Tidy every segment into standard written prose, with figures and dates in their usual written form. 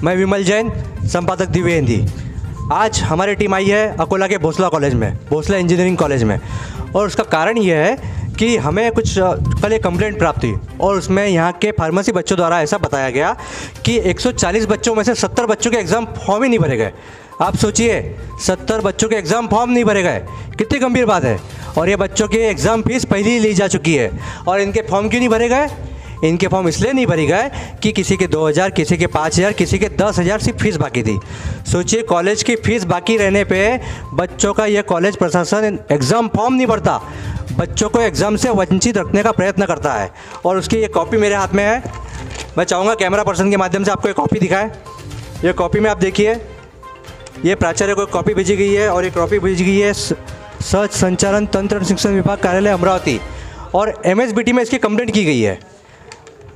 मैं विमल जैन, संपादक दिव्य हिंदी। आज हमारी टीम आई है अकोला के भोसला कॉलेज में, भोसला इंजीनियरिंग कॉलेज में, और उसका कारण ये है कि हमें कुछ कल एक कंप्लेंट प्राप्त हुई और उसमें यहाँ के फार्मेसी बच्चों द्वारा ऐसा बताया गया कि 140 बच्चों में से 70 बच्चों के एग्ज़ाम फॉर्म ही नहीं भरे गए। आप सोचिए, 70 बच्चों के एग्ज़ाम फॉर्म नहीं भरे गए, कितनी गंभीर बात है। और ये बच्चों की एग्ज़ाम फीस पहले ही ली जा चुकी है, और इनके फॉर्म क्यों नहीं भरे गए? इनके फॉर्म इसलिए नहीं भरी गए कि किसी के 2000, किसी के 5000, किसी के 10,000 सिर्फ फीस बाकी थी। सोचिए, कॉलेज की फ़ीस बाकी रहने पे बच्चों का ये कॉलेज प्रशासन एग्ज़ाम फॉर्म नहीं भरता, बच्चों को एग्ज़ाम से वंचित रखने का प्रयत्न करता है। और उसकी ये कॉपी मेरे हाथ में है। मैं चाहूँगा कैमरा पर्सन के माध्यम से आपको ये कॉपी दिखाएं। ये कॉपी में आप देखिए, ये प्राचार्य को कॉपी भेजी गई है, और ये कॉपी भेजी गई है सच संचालन तंत्र शिक्षण विभाग कार्यालय अमरावती, और MSBT में इसकी कंप्लेंट की गई है।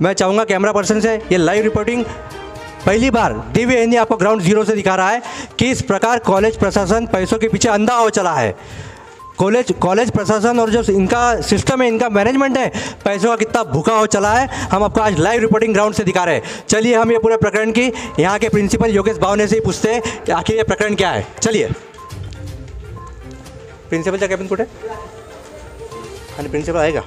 मैं चाहूँगा कैमरा पर्सन से, ये लाइव रिपोर्टिंग पहली बार दिव्य हिंदी आपको ग्राउंड जीरो से दिखा रहा है कि इस प्रकार कॉलेज प्रशासन पैसों के पीछे अंधा हो चला है। कॉलेज प्रशासन और जो इनका सिस्टम है, इनका मैनेजमेंट है, पैसों का कितना भूखा हो चला है, हम आपको आज लाइव रिपोर्टिंग ग्राउंड से दिखा रहे हैं। चलिए हम ये पूरे प्रकरण की यहाँ के प्रिंसिपल योगेश भावने से ही पूछते हैं कि आखिर ये प्रकरण क्या है। चलिए, प्रिंसिपल का कैबिन कोट है, प्रिंसिपल आएगा।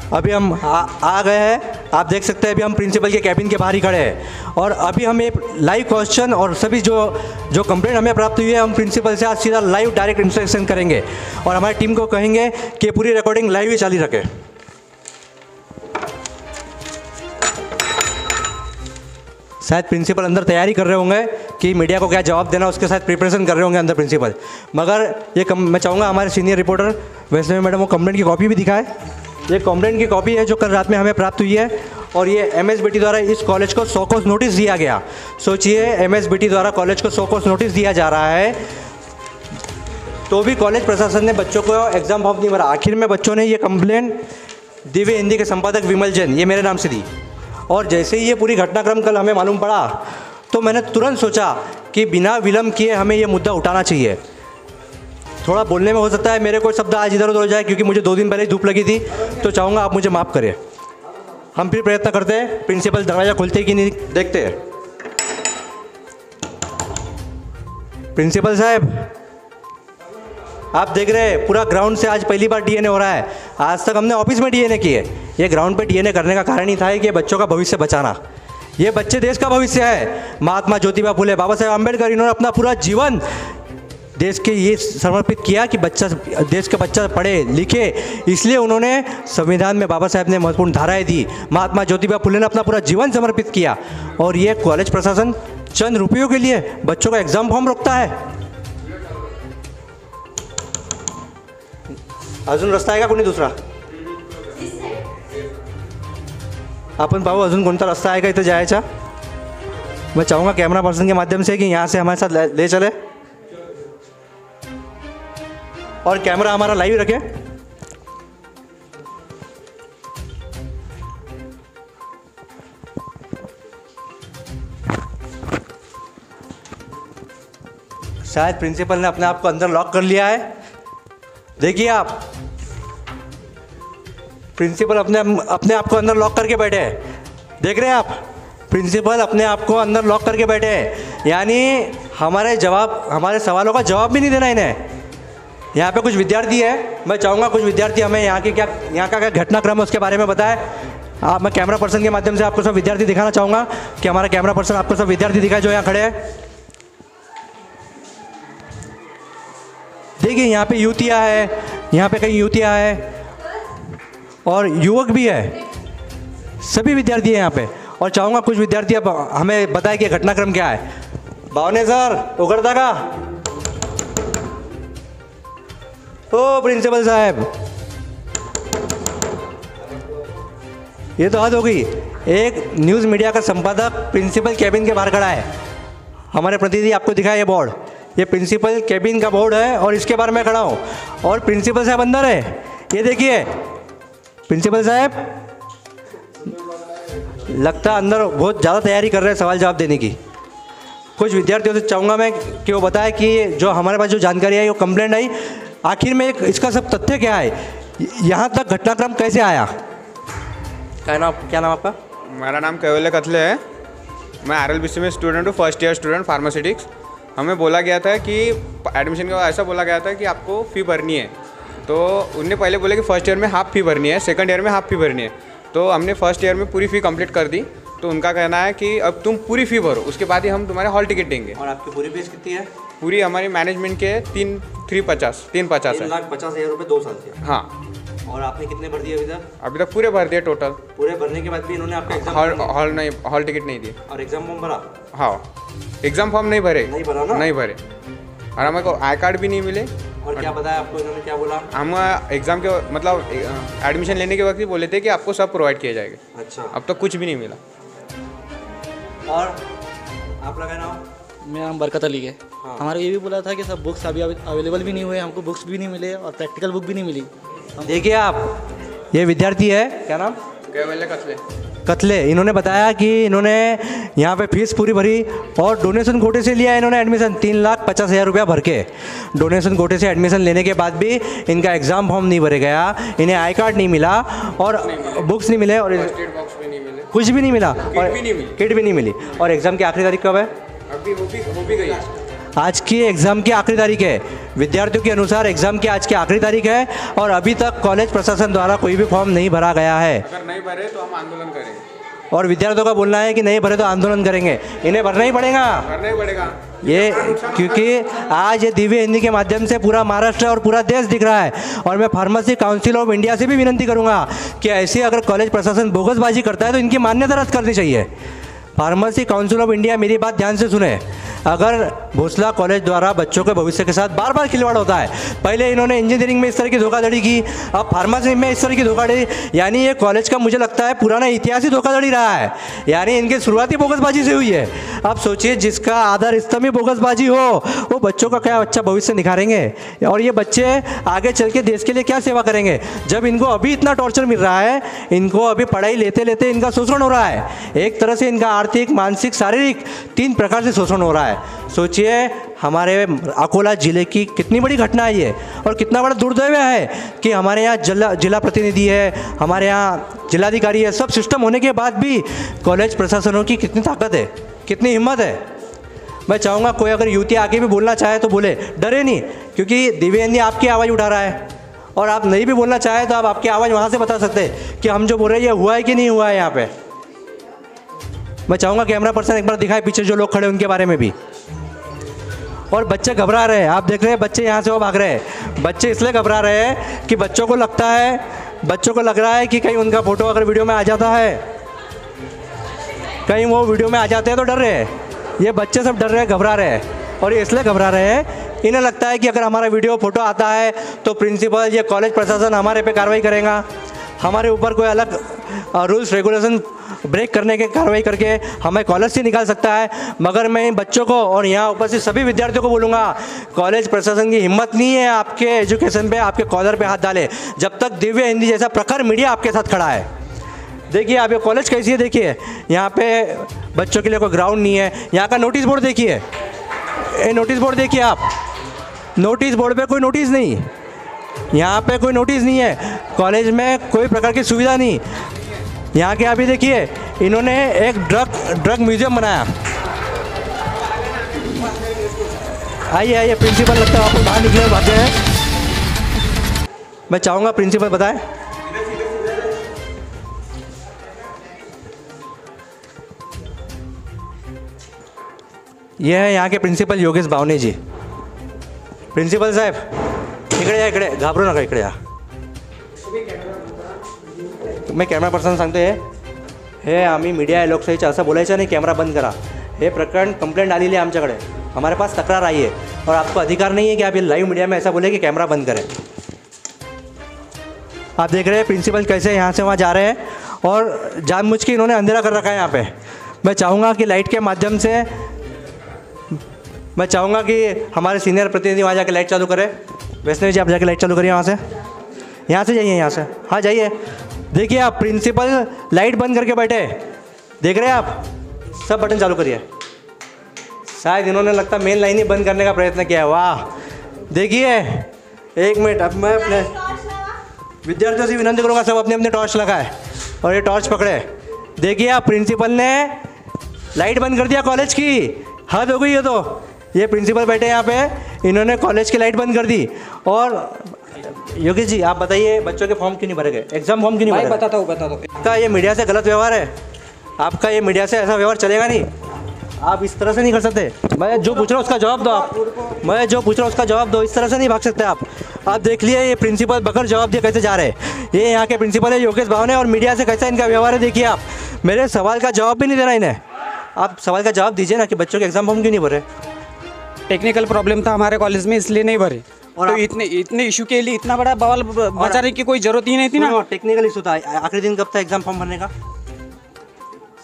अभी हम आ गए हैं, आप देख सकते हैं। अभी हम प्रिंसिपल के कैबिन के बाहर ही खड़े हैं, और अभी हम एक लाइव क्वेश्चन और सभी जो कंप्लेंट हमें प्राप्त हुई है, हम प्रिंसिपल से आज सीधा लाइव डायरेक्ट इंस्ट्रक्शन करेंगे, और हमारी टीम को कहेंगे कि पूरी रिकॉर्डिंग लाइव ही चालू रखें। शायद प्रिंसिपल अंदर तैयारी कर रहे होंगे कि मीडिया को क्या जवाब देना, उसके साथ प्रिपरेशन कर रहे होंगे अंदर प्रिंसिपल। मगर मैं चाहूँगा हमारे सीनियर रिपोर्टर वैष्णवी मैडम को कंप्लेंट की कॉपी भी दिखाए। ये कंप्लेंट की कॉपी है जो कल रात में हमें प्राप्त हुई है, और ये MSBT द्वारा इस कॉलेज को 100 कोस नोटिस दिया गया। सोचिए, MSBT द्वारा कॉलेज को 100 कोस नोटिस दिया जा रहा है, तो भी कॉलेज प्रशासन ने बच्चों को एग्ज़ाम फॉर्म नहीं भरा। आखिर में बच्चों ने ये कंप्लेंट दिव्य हिंदी के संपादक विमल जैन, ये मेरे नाम से दी, और जैसे ही ये पूरी घटनाक्रम कल हमें मालूम पड़ा, तो मैंने तुरंत सोचा कि बिना विलम्ब किए हमें ये मुद्दा उठाना चाहिए। थोड़ा बोलने में हो सकता है मेरे कोई शब्द आज इधर उधर हो जाए, क्योंकि मुझे 2 दिन पहले ही धूप लगी थी, तो चाहूँगा आप मुझे माफ़ करें। हम फिर प्रयत्न करते हैं, प्रिंसिपल दरवाज़ा खोलते कि नहीं देखते हैं। प्रिंसिपल साहब, आप देख रहे हैं पूरा ग्राउंड से आज पहली बार DNA हो रहा है। आज तक हमने ऑफिस में DNA किए, ये ग्राउंड पे DNA करने का कारण ही था कि बच्चों का भविष्य बचाना। ये बच्चे देश का भविष्य है। महात्मा ज्योतिबा फुले, बाबा साहेब आम्बेडकर, इन्होंने अपना पूरा जीवन देश के ये समर्पित किया कि देश का बच्चा पढ़े लिखे, इसलिए उन्होंने संविधान में बाबा साहेब ने महत्वपूर्ण धाराएं दी। महात्मा ज्योतिबा फुले ने अपना पूरा जीवन समर्पित किया, और ये कॉलेज प्रशासन चंद रुपयों के लिए बच्चों का एग्जाम फॉर्म रोकता है। अजून रस्ता आहे का कोणी दुसरा? आपण पाहू अजून कोणता रस्ता आहे का इथं जायचा। मैं चाहूँगा कैमरा पर्सन के माध्यम से कि यहाँ से हमारे साथ ले चले, और कैमरा हमारा लाइव रखे। शायद प्रिंसिपल ने अपने आप को अंदर लॉक कर लिया है। देखिए आप, प्रिंसिपल अपने आप को अंदर लॉक करके बैठे हैं। देख रहे हैं आप, प्रिंसिपल अपने आप को अंदर लॉक करके बैठे हैं, यानी हमारे सवालों का जवाब भी नहीं देना इन्हें। यहाँ पे कुछ विद्यार्थी है, मैं चाहूँगा कुछ विद्यार्थी हमें यहाँ का क्या घटनाक्रम है उसके बारे में बताए। मैं कैमरा पर्सन के माध्यम से आपको सब विद्यार्थी दिखाना चाहूँगा कि हमारा कैमरा पर्सन आपको सब विद्यार्थी दिखाए जो यहाँ खड़े हैं। देखिए, यहाँ पे युवतियाँ है, यहाँ पे कई युवतियाँ है और युवक भी है, सभी विद्यार्थी हैं यहाँ पे। और चाहूँगा कुछ विद्यार्थी अब हमें बताए कि घटनाक्रम क्या है। भावने सर, उघडता का? ओ प्रिंसिपल साहब, ये तो हद हो गई। एक न्यूज़ मीडिया का संपादक प्रिंसिपल कैबिन के बाहर खड़ा है। हमारे प्रतिनिधि आपको दिखाया ये बोर्ड, ये प्रिंसिपल कैबिन का बोर्ड है, और इसके बाहर मैं खड़ा हूँ, और प्रिंसिपल साहब अंदर है। ये देखिए प्रिंसिपल साहब, लगता है अंदर बहुत ज़्यादा तैयारी कर रहे हैं सवाल जवाब देने की। कुछ विद्यार्थियों से चाहूँगा मैं कि वो बताए कि जो हमारे पास जो जानकारी आई, वो कंप्लेंट आई, आखिर में इसका सब तथ्य क्या है, यहाँ तक घटनाक्रम कैसे आया। क्या नाम आपका? मेरा नाम कैवल्य कथले है। मैं RLBC में स्टूडेंट हूँ, फर्स्ट ईयर स्टूडेंट फार्मास्यूटिक्स। हमें बोला गया था कि एडमिशन का ऐसा बोला गया था कि आपको फ़ी भरनी है। तो उनने पहले बोले कि फर्स्ट ईयर में हाफ फ़ी भरनी है, सेकंड ईयर में हाफ फ़ी भरनी है। तो हमने फर्स्ट ईयर में पूरी फ़ी कंप्लीट कर दी। तो उनका कहना है कि अब तुम पूरी फ़ी भरो, उसके बाद ही हम तुम्हारे हॉल टिकट देंगे। और आपकी पूरी फीस कितनी है? पूरी हमारी मैनेजमेंट के 350 है। 3,50,000 रुपये 2 साल के। हाँ। और आपने कितने भर दिए अभी तक? अभी तक पूरे भर दिए टोटल। पूरे भरने के बाद भी इन्होंने आपका एग्जाम हॉल टिकट नहीं दिए। और एग्जाम फॉर्म भरा? हाँ, एग्ज़ाम फॉर्म नहीं भरे। नहीं भरा ना? नहीं भरे। और हमें को आई कार्ड भी नहीं मिले। और क्या बताया आपको इन्होंने, क्या बोला? हम एग्ज़ाम के मतलब एडमिशन लेने के वक्त ही बोले थे कि आपको सब प्रोवाइड किया जाएगा। अच्छा। अब तक कुछ भी नहीं मिला। और आप लगा नाम? मेरा नाम बरकत अली है। हाँ। हमारा ये भी बोला था कि सब बुक्स अभी अवेलेबल भी नहीं हुए, हमको बुक्स भी नहीं मिले और प्रैक्टिकल बुक भी नहीं मिली। देखिए आप, ये विद्यार्थी है, क्या नाम? कैवल्य कथले। कतले। इन्होंने बताया कि इन्होंने यहाँ पे फीस पूरी भरी और डोनेशन कोटे से लिया इन्होंने एडमिशन, 3,50,000 रुपया भर के। डोनेशन कोटे से एडमिशन लेने के बाद भी इनका एग्ज़ाम फॉर्म नहीं भरे गया, इन्हें आई कार्ड नहीं मिला और बुक्स नहीं मिले और कुछ भी नहीं मिला और किट भी नहीं मिली। और एग्ज़ाम की आखिरी तारीख कब है? अभी हो भी गई। आज की एग्ज़ाम की आखिरी तारीख है। विद्यार्थियों के अनुसार एग्ज़ाम की आज की आखिरी तारीख है और अभी तक कॉलेज प्रशासन द्वारा कोई भी फॉर्म नहीं भरा गया है। अगर नहीं भरे तो हम आंदोलन करेंगे। और विद्यार्थियों का बोलना है कि नहीं भरे तो आंदोलन करेंगे। इन्हें भरना ही पड़ेगा। करना ही पड़ेगा ये, क्योंकि आज ये दिव्य हिंदी के माध्यम से पूरा महाराष्ट्र और पूरा देश दिख रहा है। और मैं फार्मेसी काउंसिल ऑफ इंडिया से भी विनती करूंगा कि ऐसी अगर कॉलेज प्रशासन बोगसबाजी करता है तो इनकी मान्यता रद्द करनी चाहिए। फार्मेसी काउंसिल ऑफ इंडिया मेरी बात ध्यान से सुने। अगर भोसला कॉलेज द्वारा बच्चों के भविष्य के साथ बार बार खिलवाड़ होता है, पहले इन्होंने इंजीनियरिंग में इस तरह की धोखाधड़ी की, अब फार्मेसी में इस तरह की धोखाधड़ी, यानी ये कॉलेज का मुझे लगता है पुराना इतिहास ही धोखाधड़ी रहा है। यानी इनकी शुरुआत ही बोगसबाजी से हुई है। अब सोचिए, जिसका आधार स्तंभ ही बोगसबाजी हो, वो बच्चों का क्या अच्छा भविष्य निखारेंगे और ये बच्चे आगे चल के देश के लिए क्या सेवा करेंगे, जब इनको अभी इतना टॉर्चर मिल रहा है। इनको अभी पढ़ाई लेते लेते इनका शोषण हो रहा है। एक तरह से इनका आर्थिक, मानसिक, शारीरिक 3 प्रकार से शोषण हो रहा है। सोचिए, हमारे अकोला ज़िले की कितनी बड़ी घटना है ये और कितना बड़ा दुर्दैव है कि हमारे यहाँ जिला प्रतिनिधि है, हमारे यहाँ जिलाधिकारी है, सब सिस्टम होने के बाद भी कॉलेज प्रशासनों की कितनी ताकत है, कितनी हिम्मत है। मैं चाहूँगा कोई अगर युवती आके भी बोलना चाहे तो बोले, डरे नहीं, क्योंकि दिव्य हिंदी आपकी आवाज़ उठा रहा है। और आप नहीं भी बोलना चाहे तो आप आपकी आवाज़ वहाँ से बता सकते हैं कि हम जो बोल रहे हैं ये हुआ है कि नहीं हुआ है यहाँ पे। मैं चाहूँगा कैमरा पर्सन एक बार दिखाए पीछे जो लोग खड़े हैं उनके बारे में भी। और बच्चे घबरा रहे हैं, आप देख रहे हैं बच्चे यहाँ से वो भाग रहे हैं। बच्चे इसलिए घबरा रहे हैं कि बच्चों को लग रहा है कि कहीं उनका फ़ोटो अगर वीडियो में आ जाता है, कहीं वो वीडियो में आ जाते हैं तो डर रहे हैं। ये बच्चे सब डर रहे हैं, घबरा रहे हैं। और ये इसलिए घबरा रहे हैं, इन्हें लगता है कि अगर हमारा वीडियो फ़ोटो आता है तो प्रिंसिपल या कॉलेज प्रशासन हमारे पे कार्रवाई करेगा, हमारे ऊपर कोई अलग रूल्स रेगुलेशन ब्रेक करने के कार्रवाई करके हमें कॉलेज से निकाल सकता है। मगर मैं इन बच्चों को और यहाँ उपस्थित सभी विद्यार्थियों को बोलूँगा, कॉलेज प्रशासन की हिम्मत नहीं है आपके एजुकेशन पे, आपके कॉलर पे हाथ डाले, जब तक दिव्य हिंदी जैसा प्रखर मीडिया आपके साथ खड़ा है। देखिए आप ये कॉलेज कैसी है, देखिए यहाँ पे बच्चों के लिए कोई ग्राउंड नहीं है। यहाँ का नोटिस बोर्ड देखिए, ये नोटिस बोर्ड देखिए आप, नोटिस बोर्ड पे कोई नोटिस नहीं, यहाँ पे कोई नोटिस नहीं है। कॉलेज में कोई प्रकार की सुविधा नहीं। यहाँ के अभी देखिए, इन्होंने एक ड्रग म्यूजियम बनाया। आइए प्रिंसिपल, लगता है आपको बाहर निकले भागे हैं। मैं चाहूँगा प्रिंसिपल बताएं। ये है यहाँ के प्रिंसिपल योगेश बावने जी। प्रिंसिपल साहेब इकडे या, इकडे घाबरू नका, इकडे या। मैं कॅमेरा पर्सन सांगतो हे आम्ही मीडिया आहे, लोकशाहीचं असं बोलायचं नाही, कॅमेरा बंद करा। हे प्रकरण कंप्लेंट आलेली है आमच्याकडे, हमारे पास तक्रार आई है और आपको अधिकार नहीं है कि आप ये लाइव मीडिया में ऐसा बोले कि कैमरा बंद करें। आप देख रहे हैं प्रिंसिपल कैसे यहाँ से वहाँ जा रहे हैं और जानबूझ के इन्होंने अंधेरा कर रखा है यहाँ पे। मैं चाहूँगा कि लाइट के माध्यम से, मैं चाहूँगा कि हमारे सीनियर प्रतिनिधि वहाँ जाके लाइट चालू करें। वैष्णवी जी आप जाके लाइट चालू करिए, यहाँ से जाइए, यहाँ से, हाँ जाइए। देखिए आप प्रिंसिपल लाइट बंद करके बैठे, देख रहे हैं आप, सब बटन चालू करिए। शायद इन्होंने लगता मेन लाइन ही बंद करने का प्रयत्न किया है। वाह, देखिए 1 मिनट, अब मैं अपने विद्यार्थियों से विनती करूँगा सब अपने अपने टॉर्च लगाए और ये टॉर्च पकड़े। देखिए आप प्रिंसिपल ने लाइट बंद कर दिया कॉलेज की, हद हो गई है। तो ये प्रिंसिपल बैठे हैं यहाँ पे, इन्होंने कॉलेज की लाइट बंद कर दी। और योगेश जी आप बताइए बच्चों के फॉर्म क्यों नहीं भरे गए, एग्जाम फॉर्म क्यों नहीं भरे? बताता हूँ आपका ये मीडिया से गलत व्यवहार है, आपका ये मीडिया से ऐसा व्यवहार चलेगा नहीं, आप इस तरह से नहीं कर सकते। मैं जो पूछ रहा हूँ उसका जवाब दो आप, मैं जो पूछ रहा हूँ उसका जवाब दो, इस तरह से नहीं भाग सकते आप। आप देख लिए ये प्रिंसिपल बकर जवाब दिए कैसे जा रहे हैं। ये यहाँ के प्रिंसिपल है योगेश भावने, और मीडिया से कैसा इनका व्यवहार है देखिए आप। मेरे सवाल का जवाब भी नहीं देना इन्हें, आप सवाल का जवाब दीजिए ना कि बच्चों के एग्जाम फॉर्म क्यों नहीं भरे। टेक्निकल प्रॉब्लम था हमारे कॉलेज में, इसलिए नहीं भरे। और तो इतने इशू के लिए इतना बड़ा बवाल मचाने की कोई जरूरत ही नहीं थी ना। टेक्निकल इशू था, आखिरी दिन कब था एग्जाम फॉर्म भरने का?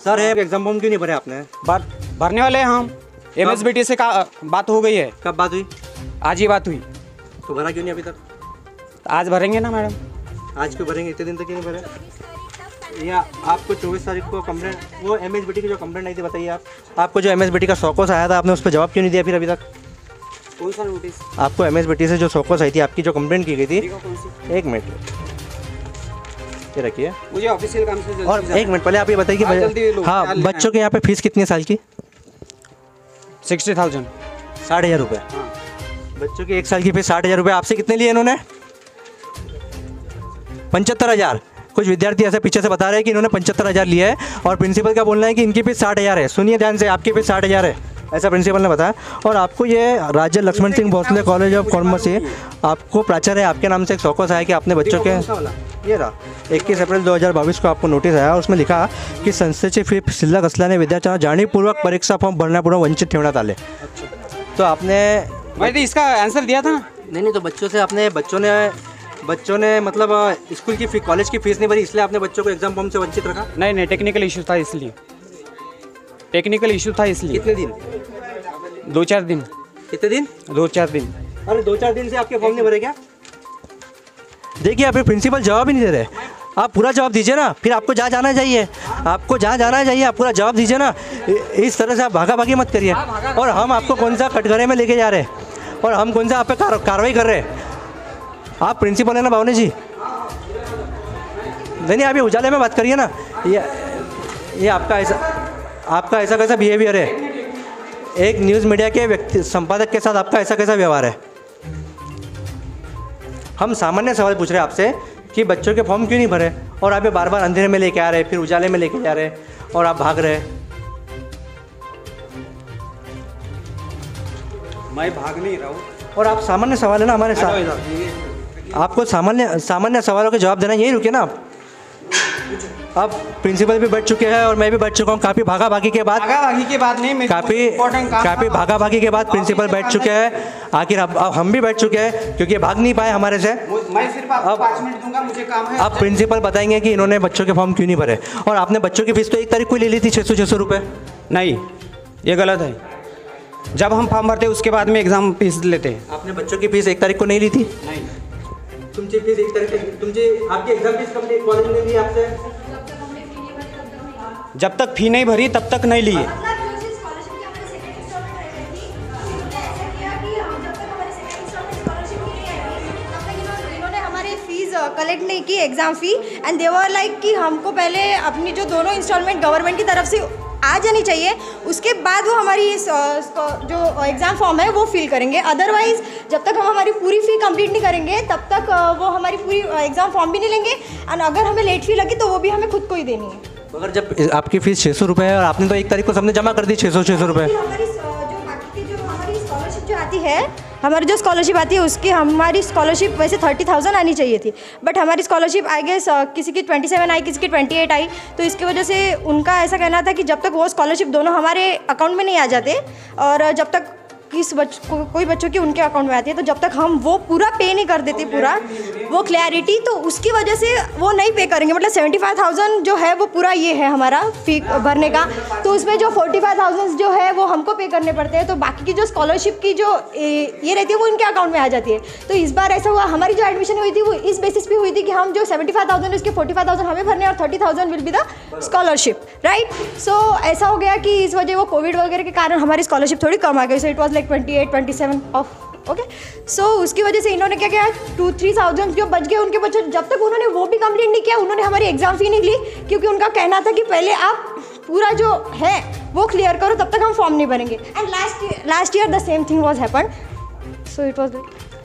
सर है एग्जाम फॉर्म क्यों नहीं भरे आपने? भरने वाले हैं हम। MSBT से बात हो गई है। कब बात हुई? आज ही बात हुई। तो भरा क्यों नहीं अभी तक? आज भरेंगे ना मैडम। आज क्यों भरेंगे, इतने दिन तक क्यों नहीं भरे? या आपको 24 तारीख को कंप्लेंट, वो MSBT की जो कंप्लेंट आई थी बताइए आप, आपको जो MSBT का सौकोस आया था आपने उस पर जवाब क्यों नहीं दिया फिर अभी तक? कौन सा नोटिस? आपको MSBT से जो सौकोस आई थी, आपकी जो कंप्लेंट की गई थी, एक मिनट ये रखिए, मुझे ऑफिशियल काम से और एक मिनट पहले आप ये बताइए कि हाँ बच्चों के यहाँ पे फीस कितनी है साल की? 60,000। 60,000 रुपये। बच्चों की एक साल की फीस 60,000 रुपये। आपसे कितने लिए इन्होंने? 75,000। कुछ विद्यार्थी ऐसे पीछे से बता रहे हैं कि इन्होंने 75,000 लिया है, और प्रिंसिपल का बोलना है कि इनकी फीस 60,000 है। सुनिए ध्यान से, आपकी फीस 60,000 है, ऐसा प्रिंसिपल ने बताया। और आपको ये राज्य Laxman Singh Bhosale college of commerce से आपको प्राचार्य आपके नाम से एक सौकोस आया कि आपने बच्चों के, ये रहा 21 अप्रैल 2022 को आपको नोटिस आया, उसमें लिखा की संस्थेची फी शिल्लक असल्याने विद्यार्थ्यांना जाणीवपूर्वक परीक्षा फॉर्म भरण्यापूर्व वंचित ठेवण्यात आले। तो आपने मैंने इसका आंसर दिया था ना। नहीं तो बच्चों से आपने, बच्चों ने मतलब स्कूल की कॉलेज की फीस नहीं भरी, इसलिए आपने बच्चों को एग्जाम फॉर्म से वंचित रखा? नहीं, टेक्निकल इशू था इसलिए। टेक्निकल इशू था इसलिए। कितने दिन? 2-4 दिन। कितने दिन? 2-4 दिन। अरे 2-4 दिन से आपके फॉर्म नहीं भरे क्या? देखिए आप प्रिंसिपल जवाब ही नहीं दे रहे, आप पूरा जवाब दीजिए ना। फिर आपको जहाँ जाना चाहिए, आपको जहाँ जाना चाहिए आप पूरा जवाब दीजिए ना। इस तरह से आप भागा भागी मत करिए। और हम आपको कौन सा कटघरे में लेके जा रहे हैं, और हम कौन सा आप पे कार्रवाई कर रहे हैं? आप प्रिंसिपल है ना भावने जी? नहीं आप ये उजाले में बात करिए ना। ये आपका ऐसा कैसा बिहेवियर है? एक न्यूज़ मीडिया के व्यक्ति संपादक के साथ आपका ऐसा कैसा व्यवहार है? हम सामान्य सवाल पूछ रहे हैं आपसे कि बच्चों के फॉर्म क्यों नहीं भरे, और आप ये बार बार अंधेरे में लेके आ रहे, फिर उजाले में लेके जा रहे, और आप भाग रहे। मैं भाग नहीं रहा हूँ। और आप सामान्य सवाल है ना हमारे साथ, आपको सामान्य सवालों के जवाब देना, यही रुके ना आप। अब प्रिंसिपल भी बैठ चुके हैं और मैं भी बैठ चुका हूँ। काफ़ी भागा भागी के बाद नहीं, काफ़ी भागा भागी के बाद प्रिंसिपल बैठ चुके हैं। आखिर अब हम भी बैठ चुके हैं क्योंकि भाग नहीं पाए हमारे से। मैं सिर्फ आपको 5 मिनट दूंगा, मुझे काम है। अब प्रिंसिपल बताएंगे कि इन्होंने बच्चों के फॉर्म क्यों नहीं भरे। और आपने बच्चों की फीस तो 1 तारीख को ले ली थी 600 रुपये। नहीं, ये गलत है। जब हम फॉर्म भरते उसके बाद में एग्जाम फीस लेते हैं। आपने बच्चों की फीस 1 तारीख को नहीं ली थी? नहीं। तुमची फीस 1 तारीख को, तुमची आपकी एग्जाम फीस कब कॉलेज में ली आपसे? जब तक फी नहीं भरी तब तक नहीं लिए। कलेक्ट नहीं की exam fee, and they were like कि हमको पहले अपनी जो दोनों इंस्टॉलमेंट गवर्नमेंट की तरफ से आ जानी चाहिए, उसके बाद वो हमारी जो एग्ज़ाम फॉर्म है वो फिल करेंगे। अदरवाइज़ जब तक हम हमारी पूरी फ़ी कंप्लीट नहीं करेंगे तब तक वो हमारी पूरी एग्ज़ाम फॉर्म भी नहीं लेंगे, एंड अगर हमें लेट फ़ी लगी तो वो भी हमें खुद को ही देनी है। अगर जब आपकी फ़ीस 600 रुपये है और आपने तो 1 तारीख को सबने जमा कर दी 600 रुपये। हमारी स्कॉलरशिप जो आती है, हमारी जो स्कॉलरशिप आती है उसकी हमारी स्कॉलरशिप वैसे 30,000 आनी चाहिए थी, बट हमारी स्कॉलरशिप आई गेस किसी की 27 आई, किसी की 28 आई। तो इसकी वजह से उनका ऐसा कहना था कि जब तक वो स्कॉलरशिप दोनों हमारे अकाउंट में नहीं आ जाते, और जब तक कोई बच्चों की उनके अकाउंट में आती है, तो जब तक हम वो पूरा पे नहीं कर देते पूरा वो क्लैरिटी, तो उसकी वजह से वो नहीं पे करेंगे। मतलब 75,000 जो है वो पूरा ये है हमारा फी भरने का, तो उसमें जो 45,000 जो है वो हमको पे करने पड़ते हैं। तो बाकी की जो स्कॉलरशिप की जो ये रहती है वो इनके अकाउंट में आ जाती है। तो इस बार ऐसा हुआ, हमारी जो एडमिशन हुई थी वो इस बेसिस पे हुई थी कि हम जो 75,000 उसके 45,000 हमें भरने और 30,000 will be the scholarship, right. So ऐसा हो गया कि इस वजह वो कोविड वगैरह के कारण हमारी स्कॉलरशिप थोड़ी कम आ गई। So it was like 28-27 of okay. So उसकी वजह से इन्होंने क्या किया, 2-3,000 जो बच गए उनके बच्चे, जब तक उन्होंने वो भी कंप्लीट नहीं किया उन्होंने हमारी एग्ज़ाम फी नहीं ली, क्योंकि उनका कहना था कि पहले आप पूरा जो है वो क्लियर करो तब तक हम फॉर्म नहीं भरेंगे। And last year the same thing was happen, so it was.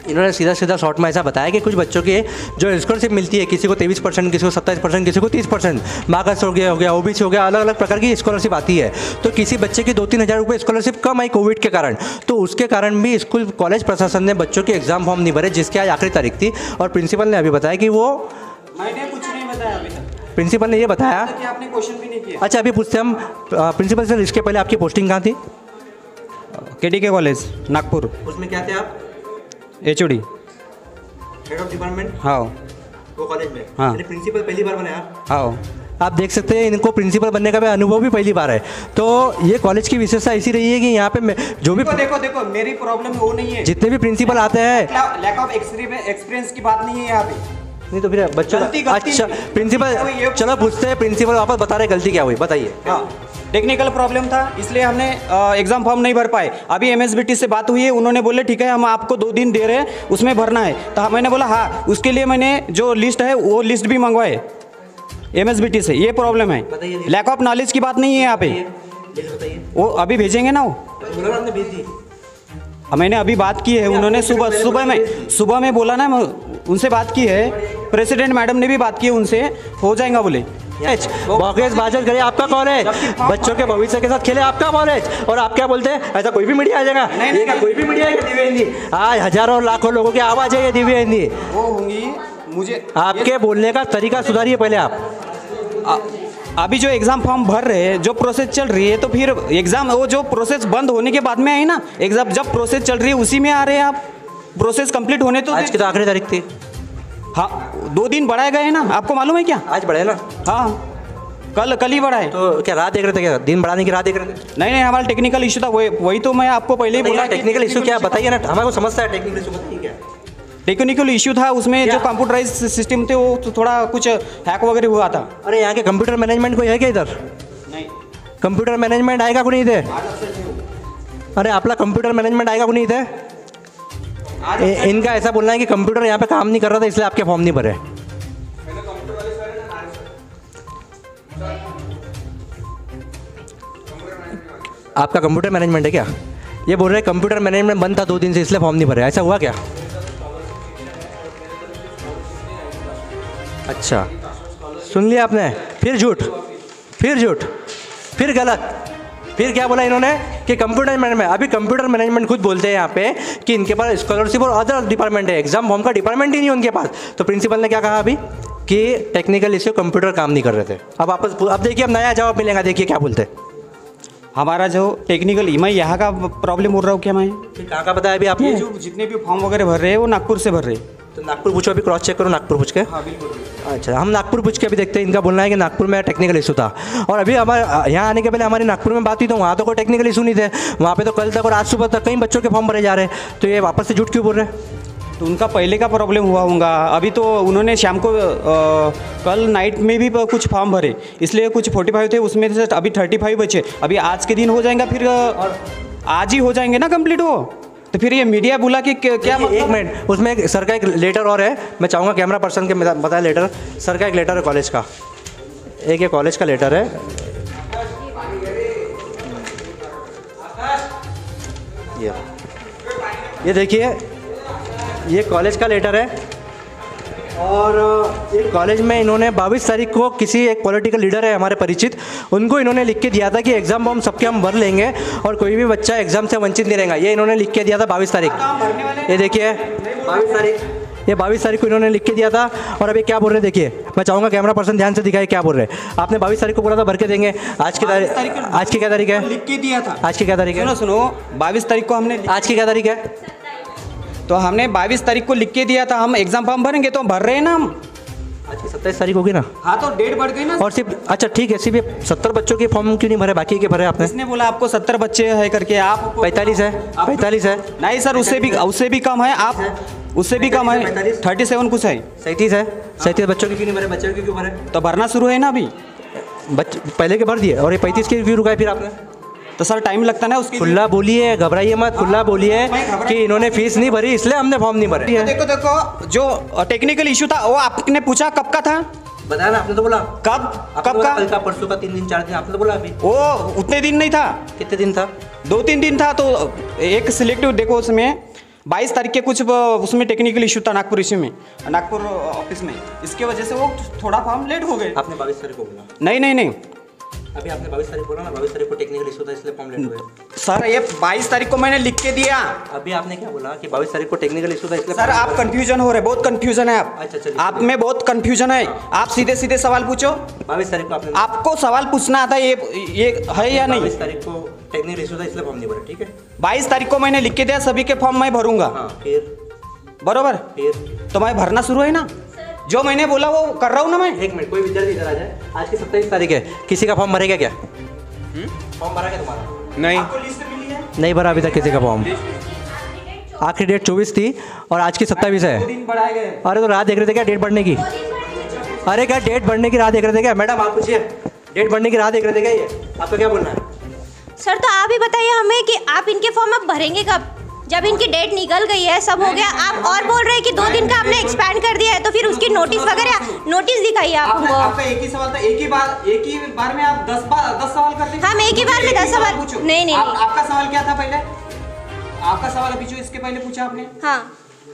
इन्होंने सीधा सीधा शॉर्ट में ऐसा बताया कि कुछ बच्चों के जो स्कॉलरशिप मिलती है, किसी को 23%, किसी को 27%, किसी को 30%, मार्क्स हो गया ओबीसी हो गया, अलग अलग प्रकार की स्कॉलरशिप आती है। तो किसी बच्चे की 2-3 हज़ार रुपये स्कॉलरशिप कम आई कोविड के कारण, तो उसके कारण भी स्कूल कॉलेज प्रशासन ने बच्चों के एग्जाम फॉर्म नहीं भरे, जिसकी आज आखिरी तारीख थी। और प्रिंसिपल ने अभी बताया कि वो, मैंने कुछ नहीं बताया अभी तक, प्रिंसिपल ने ये बताया कि आपने क्वेश्चन भी नहीं किया। अच्छा, अभी पूछते हम प्रिंसिपल सर, इसके पहले आपकी पोस्टिंग कहाँ थी? KDK कॉलेज नागपुर, उसमें क्या थे आप? HOD, head of department. हाँ वो कॉलेज में। हाँ। प्रिंसिपल पहली बार बने आप? हाँ। आप देख सकते हैं इनको प्रिंसिपल बनने का भी अनुभव भी पहली बार है। तो ये कॉलेज की विशेषता ऐसी रही है कि यहाँ पे जो भी देखो मेरी प्रॉब्लम वो नहीं है, जितने भी प्रिंसिपल आते हैं, लैक ऑफ एक्सपीरियंस की बात नहीं है यहाँ पे। नहीं तो फिर बच्चों गलती अच्छा प्रिंसिपल, चलो पूछते हैं प्रिंसिपल वापस बता रहे गलती क्या हुई, बताइए। हाँ, टेक्निकल प्रॉब्लम था, इसलिए हमने एग्ज़ाम फॉर्म नहीं भर पाए। अभी MSBT से बात हुई है, उन्होंने बोले ठीक है हम आपको 2 दिन दे रहे हैं, उसमें भरना है। तो मैंने बोला हाँ, उसके लिए मैंने जो लिस्ट है वो लिस्ट भी मंगवाए MSBT से। ये प्रॉब्लम है, लैक ऑफ नॉलेज की बात नहीं है यहाँ पे। वो अभी भेजेंगे ना, मैंने अभी बात की है, उन्होंने सुबह में बोला ना, उनसे बात की है, प्रेसिडेंट मैडम ने भी बात की है उनसे, हो जाएगा बोले। बॉकेस बाजल करे आपका कॉलेज, बच्चों के भविष्य के साथ खेले आपका कॉलेज, और आप क्या बोलते हैं ऐसा कोई भी मीडिया आ जाएगा? नहीं, कोई भी मीडिया है दिव्य हिंदी, आज हजारों और लाखों लोगों की आवाज़ है ये दिव्य हिंदी। वो होंगी, मुझे आपके बोलने का तरीका सुधारिए पहले आप। अभी जो एग्ज़ाम फॉर्म भर रहे हैं, जो प्रोसेस चल रही है, तो फिर एग्ज़ाम वो जो प्रोसेस बंद होने के बाद में आई ना, एग्ज़ाम जब प्रोसेस चल रही है उसी में आ रहे हैं आप। प्रोसेस कंप्लीट होने तो आज की तो आखिरी तारीख थी। हाँ, 2 दिन बढ़ाए गए ना, आपको मालूम है क्या? आज बढ़े ना? हाँ, कल ही बढ़ाए। तो क्या रात देख रहे थे? क्या दिन बढ़ाने की रात देख रहे थे? नहीं, हमारा टेक्निकल इशू था, वही तो मैं आपको पहले ही बोला। टेक्निकल इशू क्या बताइए ना, हमारे को समझता है टेक्निकल इशू, बताइए क्या टेक्निकल इशू था। उसमें जो कंप्यूटराइज सिस्टम थे वो तो थोड़ा कुछ हैक वगैरह हुआ था। अरे यहाँ के कंप्यूटर मैनेजमेंट कोई है क्या इधर? नहीं, कंप्यूटर मैनेजमेंट आएगा को नहीं थे? अरे आपला कंप्यूटर मैनेजमेंट आएगा को नहीं थे? इनका ऐसा बोलना है कि कंप्यूटर यहाँ पे काम नहीं कर रहा था इसलिए आपके फॉर्म नहीं भरे। आपका कंप्यूटर मैनेजमेंट है क्या? ये बोल रहे हैं कंप्यूटर मैनेजमेंट बंद था 2 दिन से इसलिए फॉर्म नहीं भरे, ऐसा हुआ क्या? अच्छा, सुन लिया आपने? फिर झूठ, फिर गलत, फिर क्या बोला इन्होंने कि कंप्यूटर मैनेजमेंट। अभी कंप्यूटर मैनेजमेंट खुद बोलते हैं यहाँ पे कि इनके पास स्कॉलरशिप और अदर डिपार्टमेंट है, एग्जाम फॉर्म का डिपार्टमेंट ही नहीं उनके पास। तो प्रिंसिपल ने क्या कहा अभी कि टेक्निकल इश्यू, कंप्यूटर काम नहीं कर रहे थे। अब वापस, अब देखिए अब नया जवाब मिलेगा, देखिए क्या बोलते हैं। हमारा जो टेक्निकल, मैं यहाँ का प्रॉब्लम बोल रहा हूँ क्या? मैं कहाँ का बताया अभी आपने? जो जितने भी फॉर्म वगैरह भर रहे हैं वो नागपुर से भर रहे हैं। तो नागपुर पूछो, अभी क्रॉस चेक करो नागपुर पूछ के। हाँ बिल्कुल। अच्छा, हम नागपुर पूछ के अभी देखते हैं। इनका बोलना है कि नागपुर में टेक्निकल इशू था, और अभी हमारे यहाँ आने के पहले हमारी नागपुर में बात हुई तो वहाँ तो कोई टेक्निकल इशू नहीं थे। वहाँ पे तो कल तक और आज सुबह तक कई बच्चों के फॉर्म भरे जा रहे हैं। तो ये वापस से झूठ क्यों बोल रहे हैं? तो उनका पहले का प्रॉब्लम हुआ होगा। अभी तो उन्होंने शाम को कल नाइट में भी कुछ फॉर्म भरे, इसलिए कुछ 45 थे, उसमें से अभी 35 बचे। अभी आज के दिन हो जाएगा, फिर आज ही हो जाएंगे ना कंप्लीट वो। तो फिर ये मीडिया बोला कि क्या मतलब? एक मिनट, उसमें एक सर का एक लेटर और है, मैं चाहूँगा कैमरा पर्सन के बताया लेटर। सर का एक लेटर है कॉलेज का, एक ये कॉलेज का लेटर है। ये देखिए, ये कॉलेज का लेटर है, और ये कॉलेज में इन्होंने 22 तारीख को किसी एक पॉलिटिकल लीडर है हमारे परिचित, उनको इन्होंने लिख के दिया था कि एग्ज़ाम फॉर्म सबके हम भर लेंगे और कोई भी बच्चा एग्ज़ाम से वंचित नहीं रहेगा। ये इन्होंने लिख के दिया था 22 तारीख। ये देखिए 22 तारीख, ये 22 तारीख को इन्होंने लिख के दिया था। और अभी क्या बोल रहे हैं देखिए, मैं चाहूँगा कैमरा पर्सन ध्यान से दिखाए क्या बोल रहे हैं। आपने 22 तारीख को बोला था भर के देंगे, आज की तारीख, आज की क्या तारीख है? लिख के दिया था। आज की क्या तारीख है? सुनो, 22 तारीख को हमने, आज की क्या तारीख है? तो हमने 22 तारीख को लिख के दिया था, हम एग्जाम फॉर्म भरेंगे तो भर रहे हैं ना हम। आज की 27 तारीख होगी ना? हाँ, तो डेट बढ़ गई ना। और सिर्फ, अच्छा ठीक है, सिर्फ 70 बच्चों के फॉर्म क्यों नहीं भरे, बाकी के भरे आपने? किसने बोला आपको 70 बच्चे है करके? आप 45 है, 45 है। नहीं सर, उससे भी कम है। आप उससे भी कम है, 37 कुछ है। 37 है। 37 बच्चों के क्यों नहीं भरे, बच्चों के क्यों भरे? तो भरना शुरू है ना अभी। पहले के भर दिए, और ये 35 के क्यों रुका है फिर आपने? तो सर टाइम लगता है ना उसके लिए। खुला बोलिए, घबराइए मत, खुला बोलिए कि इन्होंने फीस नहीं भरी इसलिए हमने फॉर्म नहीं भरे। देखो देखो, जो टेक्निकल इशू था वो आपने पूछा कब का था? बताया ना आपने, तो बोला कब आपने कब बोला का? कल का, परसों का, 3 दिन 4 दिन, आपने तो बोला अभी। वो उतने दिन नहीं था, कितने दिन था? 2-3 दिन था। तो एक सिलेक्टिव देखो, उसमें 22 तारीख के कुछ उसमें टेक्निकल इशू था नागपुर इशू में, नागपुर ऑफिस में। इसके वजह से वो थोड़ा फॉर्म लेट हो गए। आपने 22 तारीख को बोला। नहीं अभी आपने 22 तारीख बोला ना, 22 तारीख को टेक्निकल इशू था इसलिए फॉर्म लेट हुए। सर ये 22 तारीख को मैंने लिख के दिया। अभी आपने क्या बोला कि 22 तारीख को टेक्निकल इशू था इसलिए। सर आप कंफ्यूजन हो रहे, बहुत कंफ्यूजन है आप। अच्छा, चलिए। आप में बहुत कंफ्यूजन है। आप सीधे सीधे सवाल पूछो। 22 तारीख को आपने, आपको सवाल पूछना आता है, ये है या नहीं? 22 तारीख को टेक्निकल इशू था इसलिए फॉर्म नहीं भरा, ठीक है। 22 तारीख को मैंने लिख के दिया, सभी के फॉर्म मैं भरूंगा। हाँ, फिर बरोबर, तो मैं भरना शुरू है ना, जो मैंने बोला वो कर रहा हूँ ना मैं। 1 मिनट, कोई विद्यार्थी इधर आ जाए। आज की 27 तारीख है, किसी का फॉर्म भरेगा क्या? फॉर्म भरा क्या तुम्हारा? नहीं, आपको लिस्ट मिली है? नहीं भरा अभी तक किसी का फॉर्म। आखिरी डेट 24 थी और आज की 27 है। 2 दिन बढ़ाए गए। अरे तो राह देख रहे थे क्या डेट बढ़ने की? अरे क्या डेट बढ़ने की राह देख रहे थे क्या? मैडम आप पूछिए, डेट बढ़ने की राह देख रहे थे क्या? ये आपका क्या बोलना है? सर तो आप ही बताइए हमें कि आप इनके फॉर्म अब भरेंगे कब? जब इनकी डेट निकल गई है, सब हो गया, आप और बोल रहे हैं कि 2 दिन का आपने एक्सपैंड कर दिया है, तो फिर उसकी नोटिस वगैरह, नोटिस दिखाइए आप हमको। आपका एक ही सवाल था, एक ही बार में आप 10 सवाल करते हैं। हम एक ही बार में 10 सवाल पूछो। नहीं। आपका सवाल क्या था पहले? आपका सवाल अभी जो इसके पहले पूछा आपने हाँ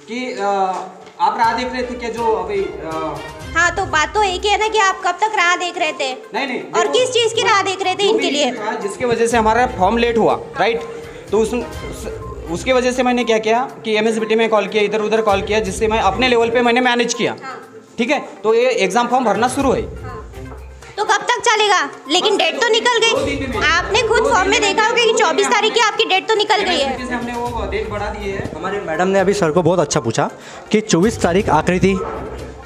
कि आप राह देख रहे थे क्या, जो अभी हाँ, तो बात तो एक ही है ना कि आप कब तक राह देख रहे थे। नहीं और किस चीज़ की राह देख रहे थे इनके लिए? जिसके वजह से हमारा फॉर्म लेट हुआ, राइट। तो उसके वजह से मैंने क्या किया कि MSBT में कॉल किया, इधर उधर कॉल किया, जिससे मैं अपने लेवल पे मैंने मैनेज किया। ठीक है, तो ये एग्जाम फॉर्म भरना शुरू है। तो कब तक चलेगा? लेकिन डेट तो निकल गई। आपने खुद फॉर्म में देखा होगा कि 24 तारीख की आपकी डेट तो निकल गई है। हमने वो डेट बढ़ा दी है। हमारे मैडम ने अभी सर को बहुत अच्छा पूछा कि 24 तारीख आखिरी थी।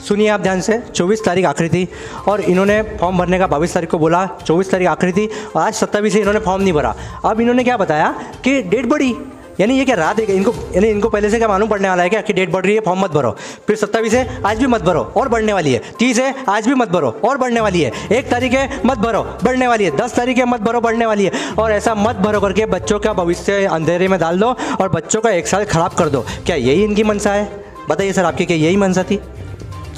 सुनिए आप ध्यान से, 24 तारीख आखिरी थी और इन्होंने फॉर्म भरने का 22 तारीख को बोला, 24 तारीख आखिरी थी और आज 27 से इन्होंने फॉर्म नहीं भरा। अब इन्होंने क्या बताया कि डेट बढ़ी, यानी ये क्या राह देगा इनको, यानी इनको पहले से क्या मालूम पड़ने वाला है क्या कि डेट बढ़ रही है, फॉर्म मत भरो। फिर 27 है, आज भी मत भरो और बढ़ने वाली है। 30 है, आज भी मत भरो और बढ़ने वाली है। 1 तारीख है, मत भरो, बढ़ने वाली है। 10 तारीख है, मत भरो, बढ़ने वाली है। और ऐसा मत भरो करके बच्चों का भविष्य अंधेरे में डाल दो और बच्चों का 1 साल खराब कर दो। क्या यही इनकी मंशा है? बताइए सर, आपकी क्या यही मंशा थी?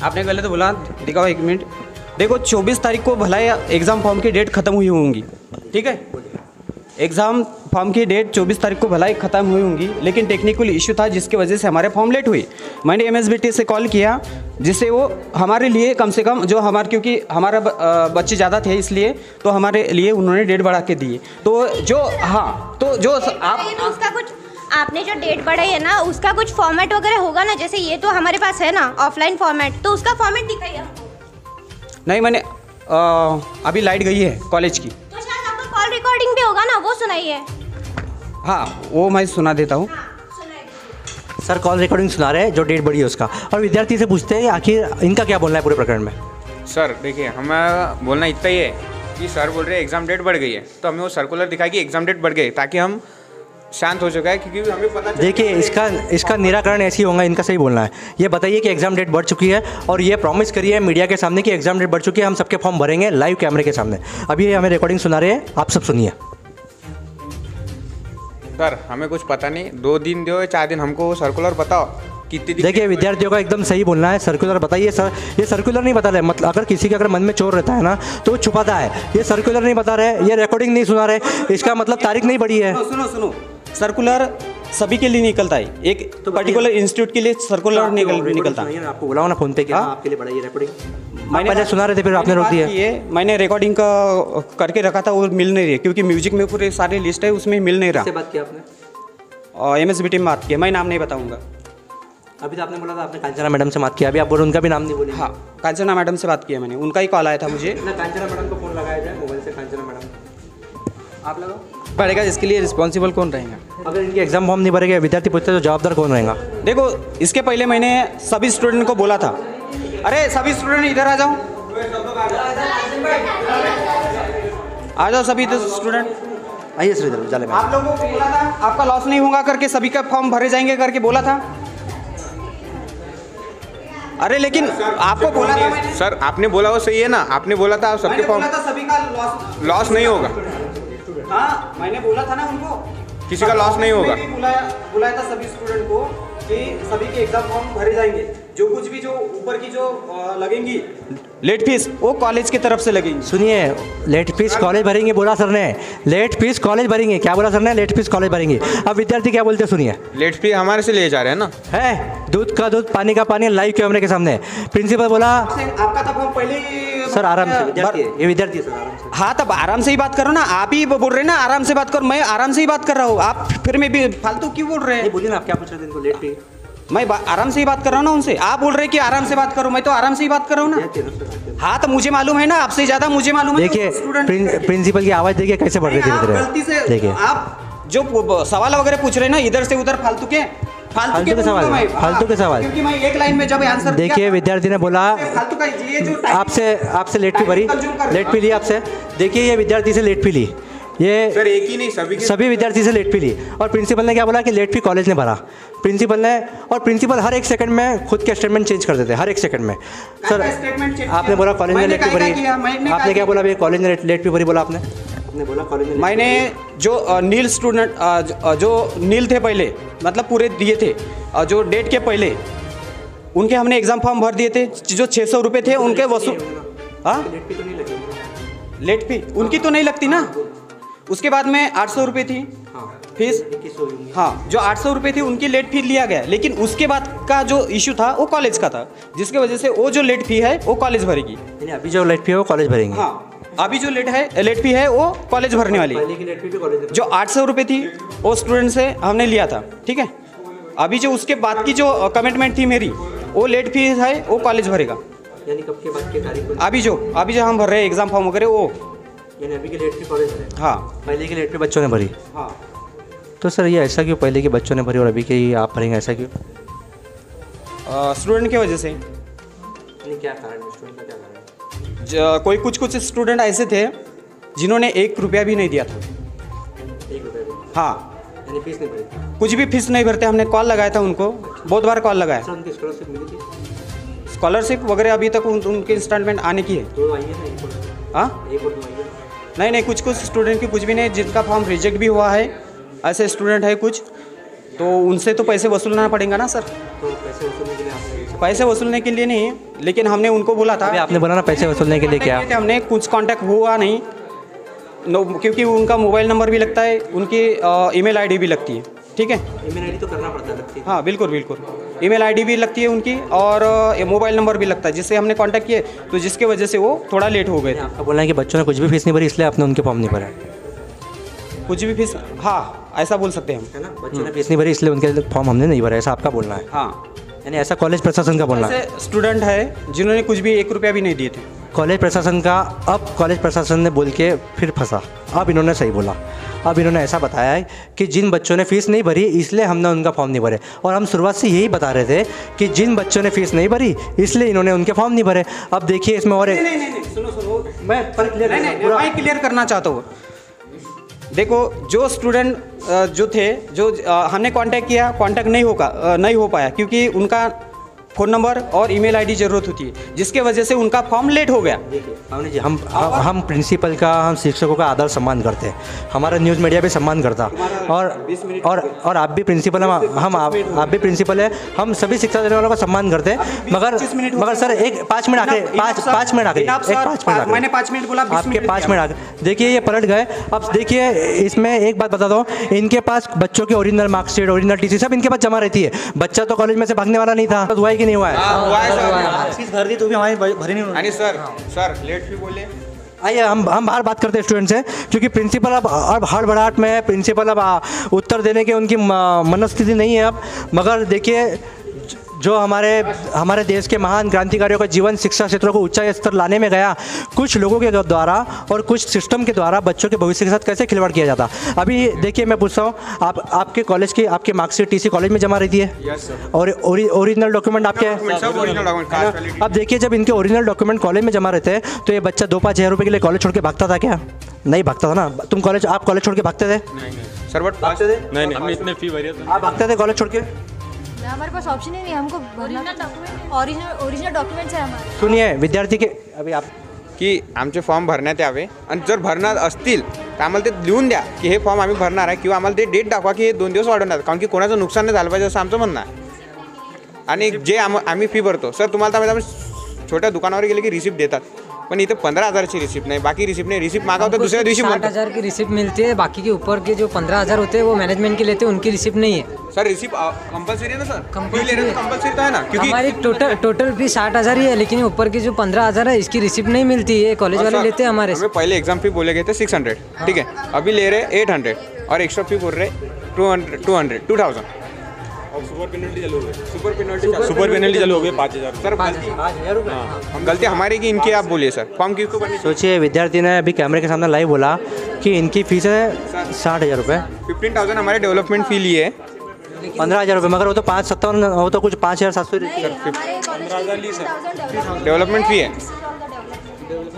आपने गलत बोला, दिखाओ 1 मिनट। देखो 24 तारीख को भला एग्ज़ाम फॉर्म की डेट ख़त्म हुई होंगी, ठीक है। एग्ज़ाम फॉर्म की डेट 24 तारीख को भलाई ख़त्म हुई होंगी, लेकिन टेक्निकल इशू था जिसकी वजह से हमारे फॉर्म लेट हुई। मैंने MSBT से कॉल किया, जिससे वो हमारे लिए कम से कम जो हमारे, क्योंकि हमारा बच्चे ज़्यादा थे इसलिए, तो हमारे लिए उन्होंने डेट बढ़ा के दिए। तो जो हाँ, तो जो आप उसका कुछ, आपने जो डेट बढ़ाई है ना, उसका कुछ फॉर्मेट वगैरह होगा ना, जैसे ये तो हमारे पास है ना ऑफलाइन फॉर्मेट, तो उसका फॉर्मेट दिखाइए हमको। नहीं, मैंने अभी लाइट गई है कॉलेज की, तो शायद आपका कॉल रिकॉर्डिंग भी होगा ना, वो सुनाइए। हाँ वो मैं सुना देता हूँ। सर कॉल रिकॉर्डिंग सुना रहे हैं जो डेट बढ़ी है उसका, और विद्यार्थी से पूछते हैं आखिर इनका क्या बोलना है पूरे प्रकरण में। सर देखिए, हमें बोलना इतना ही है कि सर बोल रहे हैं एग्ज़ाम डेट बढ़ गई है, तो हमें वो सर्कुलर दिखाए कि एग्ज़ाम डेट बढ़ गई, ताकि हम शांत हो चुका है, क्योंकि हमें पता देखिए इसका निराकरण ऐसे ही होगा, इनका सही बोलना है। ये बताइए कि एग्ज़ाम डेट बढ़ चुकी है और ये प्रॉमिस करिए मीडिया के सामने कि एग्ज़ाम डेट बढ़ चुकी है, हम सबके फॉर्म भरेंगे लाइव कैमरे के सामने। अभी ये हमें रिकॉर्डिंग सुना रहे हैं, आप सब सुनिए। सर हमें कुछ पता नहीं, 2 दिन दो 4 दिन, हमको सर्कुलर बताओ कितने दिन। देखिए विद्यार्थियों का एकदम सही बोलना है, सर्कुलर बताइए सर। ये सर्कुलर नहीं बता रहे, मतलब अगर किसी के अगर मन में चोर रहता है ना तो वो छुपाता है। ये सर्कुलर नहीं बता रहे, ये रिकॉर्डिंग नहीं सुना रहे, इसका मतलब तारीख नहीं बढ़ी है। सुनो, सर्कुलर सभी के लिए निकलता है, एक पर्टिकुलर इंस्टीट्यूट के लिए सर्कुलर निकलता है। आपको बोला ना फोन पे कि आपके लिए बढ़ाइए रिकॉर्डिंग। मैंने पहले सुना रहे थे, फिर आपने रोक दिया। मैंने रिकॉर्डिंग का करके रखा था, वो मिल नहीं रही, क्योंकि म्यूजिक में पूरे सारे लिस्ट है, उसमें मिल नहीं रहा। बात किया आपने? और MSBT में बात की, मैं नाम नहीं बताऊंगा। अभी तो आपने बोला था आपने कांचना मैडम से बात किया, अभी आप बोल उनका भी नाम नहीं बोले। हाँ, कांचना मैडम से बात किया मैंने, उनका ही कॉल आया था मुझे। कांचना मैडम को फोन लगाया जाए मोबाइल से। कांचना मैडम आप लगाओ पड़ेगा, इसके लिए रिस्पॉन्सिबल कौन रहेगा? अगर इनके एग्जाम फॉर्म नहीं भरेंगे, विद्यार्थी पूछते तो जवाबदार कौन रहेगा? देखो इसके पहले मैंने सभी स्टूडेंट को बोला था, अरे सभी स्टूडेंट इधर आ जाओ, आ जाओ सभी स्टूडेंट, आइए सर इधर जाले में। आप लोगों को बोला था आपका लॉस नहीं होगा करके, सभी का फॉर्म भरे जाएंगे करके बोला था। अरे लेकिन आपको बोला था मैंने। सर आपने बोला वो सही है ना, आपने बोला था सबके फॉर्म सभी का लॉस नहीं होगा। हाँ मैंने बोला था ना उनको, किसी का लॉस नहीं होगा। मैं भी बुलाया था सभी स्टूडेंट को कि सभी के एग्जाम फॉर्म भरे जाएंगे, जो कुछ भी जो ऊपर की जो लगेंगी लेट फीस वो कॉलेज की तरफ से लगेंगी। सुनिए, लेट फीस कॉलेज भरेंगे बोला सर ने, लेट फीस कॉलेज भरेंगे, क्या बोला सर ने, लेट फीस कॉलेज भरेंगे। अब विद्यार्थी क्या बोलते हैं सुनिए, लेट फी हमारे से ले जा रहे हैं ना। है दूध का दूध पानी का पानी, लाइव कैमरे के सामने प्रिंसिपल बोला। आपका तब हम पहले ही सर आराम से, विद्यार्थी है, ये विद्यार्थी है सर, आराम से। हाँ तब आराम से ही बात करो ना, आप ही बोल रहे हैं ना आराम से बात करो, मैं आराम से ही बात कर रहा हूँ, आप फिर मैं भी फालतू क्यों बोल रहे हैं? बोलिए ना, आप क्या पूछ रहे थे इनको, लेट फी? मैं आराम से ही बात कर रहा हूँ ना उनसे, आप बोल रहे हैं कि आराम से बात करो, मैं तो आराम से ही बात कर रहा हूँ ना। हाँ तो मुझे मालूम है ना, आपसे ज़्यादा मुझे मालूम है। देखिए प्रिंसिपल की आवाज़ देखिए कैसे बढ़ रही थी गलती से देखिए, आप जो सवाल वगैरह पूछ रहे हैं ना इधर से उधर फालतू के सवाल, फालतू के सवाल। क्योंकि मैं एक लाइन में जब आंसर देखिए विद्यार्थी ने बोला फालतू का ये जो आपसे लेट फी भरी, लेट फी ली आपसे। देखिए ये विद्यार्थी से लेट फी ली, ये सर एक ही नहीं, सभी विद्यार्थी से लेट फी ली। और प्रिंसिपल ने क्या बोला कि लेट फी कॉलेज ने भरा, प्रिंसिपल ने। और प्रिंसिपल हर एक सेकंड में खुद के स्टेटमेंट चेंज कर देते हैं, हर एक सेकंड में। सर आपने बोला कॉलेज ने लेट फी भरी, आपने क्या बोला, कॉलेज ने लेट फी भरी बोला आपने बोला कॉलेज ने। मैंने जो नील स्टूडेंट जो नील थे पहले, मतलब पूरे दिए थे जो डेट के पहले, उनके हमने एग्ज़ाम फॉर्म भर दिए थे, जो 600 रुपये थे उनके वसूल। हाँ लेट फी उनकी तो नहीं लगती ना। उसके बाद में 800 रुपये थी फीस, हाँ जो 800 रुपये थी उनकी लेट फी लिया गया, लेकिन उसके बाद का जो इशू था वो कॉलेज का था, जिसके वजह से वो जो लेट फी है वो कॉलेज भरेगी। अभी जो लेट फी है वो कॉलेज भरेंगे। हाँ अभी जो लेट फी है वो कॉलेज भरने वाली है। जो 800 रुपये थी वो स्टूडेंट से हमने लिया था, ठीक है। अभी जो उसके बाद की जो कमिटमेंट थी मेरी, वो लेट फी है वो कॉलेज भरेगा। यानी कब के बाद की तारीख? अभी जो हम भर रहे हैं एग्जाम फॉर्म वगैरह वो, यानी अभी की लेट फी कॉलेज भरे। हाँ पहले की लेट फी बच्चों ने भरी। हाँ तो सर ये ऐसा क्यों, पहले के बच्चों ने भरी और अभी के आप भरेंगे, ऐसा क्यों? स्टूडेंट की वजह से। क्या कारण है, स्टूडेंट का क्या कारण है? कोई कुछ स्टूडेंट ऐसे थे जिन्होंने 1 रुपया भी नहीं दिया था। 1 रुपया भी? हाँ यानी फीस नहीं भरी? कुछ भी फीस नहीं भरते। हमने कॉल लगाया था उनको, बहुत बार कॉल लगाया। सर उनकी स्कॉलरशिप मिली थी? स्कॉलरशिप वगैरह अभी तक उनके इंस्टॉलमेंट आने की है। तो आई है ना एक और? हाँ एक और तो आई है? नहीं कुछ स्टूडेंट की कुछ भी नहीं, जिनका फॉर्म रिजेक्ट भी हुआ है, ऐसे स्टूडेंट है कुछ, तो उनसे तो पैसे वसूलना पड़ेगा ना सर। तो पैसे वसूलने के लिए आपने? पैसे वसूलने के लिए नहीं, लेकिन हमने उनको बोला था। अभी आपने बोला ना पैसे वसूलने के लिए, क्या हमने कुछ कांटेक्ट हुआ नहीं, क्योंकि उनका मोबाइल नंबर भी लगता है, उनकी ईमेल आईडी भी लगती है, ठीक है। ईमेल आईडी तो करना पड़ता है, लगती है। हाँ बिल्कुल ईमेल आईडी भी लगती है उनकी, और मोबाइल नंबर भी लगता है, जिससे हमने कांटेक्ट किए, तो जिसके वजह से वो थोड़ा लेट हो गए थे। आपका बोलना है कि बच्चों ने कुछ भी फीस नहीं भरी इसलिए आपने उनके फॉर्म नहीं भरा? कुछ भी फीस, हाँ ऐसा बोल सकते हैं हम, है ना, बच्चों ने फीस नहीं भरी इसलिए उनके फॉर्म हमने नहीं भरा, ऐसा आपका बोलना है? हाँ यानी ऐसा कॉलेज प्रशासन का बोलना है? ऐसे स्टूडेंट है जिन्होंने कुछ भी 1 रुपया भी नहीं दिए थे। कॉलेज प्रशासन का, अब कॉलेज प्रशासन ने बोल के फिर फंसा। अब इन्होंने सही बोला, अब इन्होंने ऐसा बताया है कि जिन बच्चों ने फ़ीस नहीं भरी इसलिए हमने उनका फॉर्म नहीं भरे। और हम शुरुआत से यही बता रहे थे कि जिन बच्चों ने फ़ीस नहीं भरी इसलिए इन्होंने उनके फॉर्म नहीं भरे। अब देखिए इसमें और नहीं सुनो मैं पर क्लियर मैं क्लियर करना चाहता हूँ। देखो जो स्टूडेंट जो थे, जो हमने कांटेक्ट किया, कांटेक्ट नहीं हो पाया, क्योंकि उनका फ़ोन नंबर और ईमेल आईडी ज़रूरत होती है, जिसके वजह से उनका फॉर्म लेट हो गया। देखिए जी, हम प्रिंसिपल का, हम शिक्षकों का आदर सम्मान करते हैं, हमारा न्यूज़ मीडिया भी सम्मान करता, और आप भी प्रिंसिपल हैं, आप भी प्रिंसिपल है, हम सभी शिक्षा देने वालों का सम्मान करते हैं। मगर सर एक 5 मिनट आखिरी, 5 मिनट आखिरी, मैंने 5 मिनट बोला, आपके 5 मिनट आखिरी। देखिए ये पलट गए। अब देखिए इसमें एक बात बता दो, इनके पास बच्चों की ओरिजिनल मार्कशीट, ओरिजिनल टीसी सब इनके पास जमा रहती है। बच्चा तो कॉलेज में से भागने वाला नहीं था, हुआ है कि नहीं हुआ है? हुआ है सर। फीस भर दी तो भी हमारी भरी नहीं यानी सर लेट फी बोले। आइए हम बाहर बात करते हैं स्टूडेंट से, क्योंकि प्रिंसिपल अब हड़बड़ाहट में है। प्रिंसिपल अब उत्तर देने की उनकी मनस्थिति नहीं है अब। मगर देखिए जो हमारे देश के महान क्रांतिकारियों का जीवन शिक्षा क्षेत्रों को ऊंचा स्तर लाने में गया, कुछ लोगों के द्वारा और कुछ सिस्टम के द्वारा बच्चों के भविष्य के साथ कैसे खिलवाड़ किया जाता। अभी देखिए मैं पूछता हूँ, आपके कॉलेज की आपकी मार्कशीट टीसी कॉलेज में जमा रहती है? Yes sir. और ओरिजिनल डॉक्यूमेंट आपके हैं? अब देखिए जब इनके ओरिजिनल डॉक्यूमेंट कॉलेज में जमा रहते हैं तो ये बच्चा 2-5 हज़ार रुपये के लिए कॉलेज छोड़ के भागता था क्या? नहीं भागता था ना। आप कॉलेज छोड़ के भागते थे? सर बट भागते थे? नहीं हमने इतने फी भरी है। आप भागते थे कॉलेज छोड़ के? हमारे पास ऑप्शन ही नहीं, हमको ओरिजिनल डॉक्युमेंट्स आहे हमारे। सुनिए विद्यार्थी के, अभी आप की आमचे फॉर्म भरण्यात यावे आणि जर भरणार असतील तर तर आम्हाला ते लिहून द्या की हे फॉर्म आम्ही भरणार आहे, किंवा आम्हाला ते डेट दाखवा की हे 2 दिवस वाढवणार, कारण की कोणाचं नुकसान नाही झालं पाहिजे असं आमचं म्हणणं आहे. आणि जे आम्ही फी भरतो सर, तुम्हाला तर माहिती आहे, छोट्या दुकानावर गेले की रिसिप्ट देतात, पण इथे 15,000ची रिसिप्ट नाही, बाकी रिसिप्ट नहीं, रिसिप्ट मांगा तो दूसरे दिवशी 60,000 की रिसिप्ट मिलती है, बाकी के ऊपर के जो 15,000 होते हैं वो मैनेजमेंट के लेते हैं, उनकी रिसिप्ट नहीं है. सर रिसिप्ट कंपलसरी है ना सर, कंपलसरी तो है ना, क्योंकि हमारी टोटल फी 60,000 ही है, लेकिन ऊपर की जो 15,000 है इसकी रिसिप्ट नहीं मिलती है, कॉलेज वाले लेते हैं हमारे से. हमें पहले एग्जाम फी बोले गए थे 600, ठीक है, अभी ले रहे 800 और एक्स्ट्रा फी बोल रहे 2,000. और सुपर पेनल्टी चालू हो गई, सुपर पेनल्टी चालू हो गई 5,000. सर 5,000 रुपये गलती हमारी की इनकी, आप बोलिए सर फॉर्म किसको भरनी. सोचिए विद्यार्थी ने अभी कैमरे के सामने लाइव बोला कि इनकी फीस है 60,000 रुपये. 15,000 हमारे डेवलपमेंट फी लिए है, 15,000 रुपये, मगर वो तो 5,57 वो तो कुछ 5,700 डेवलपमेंट फी है,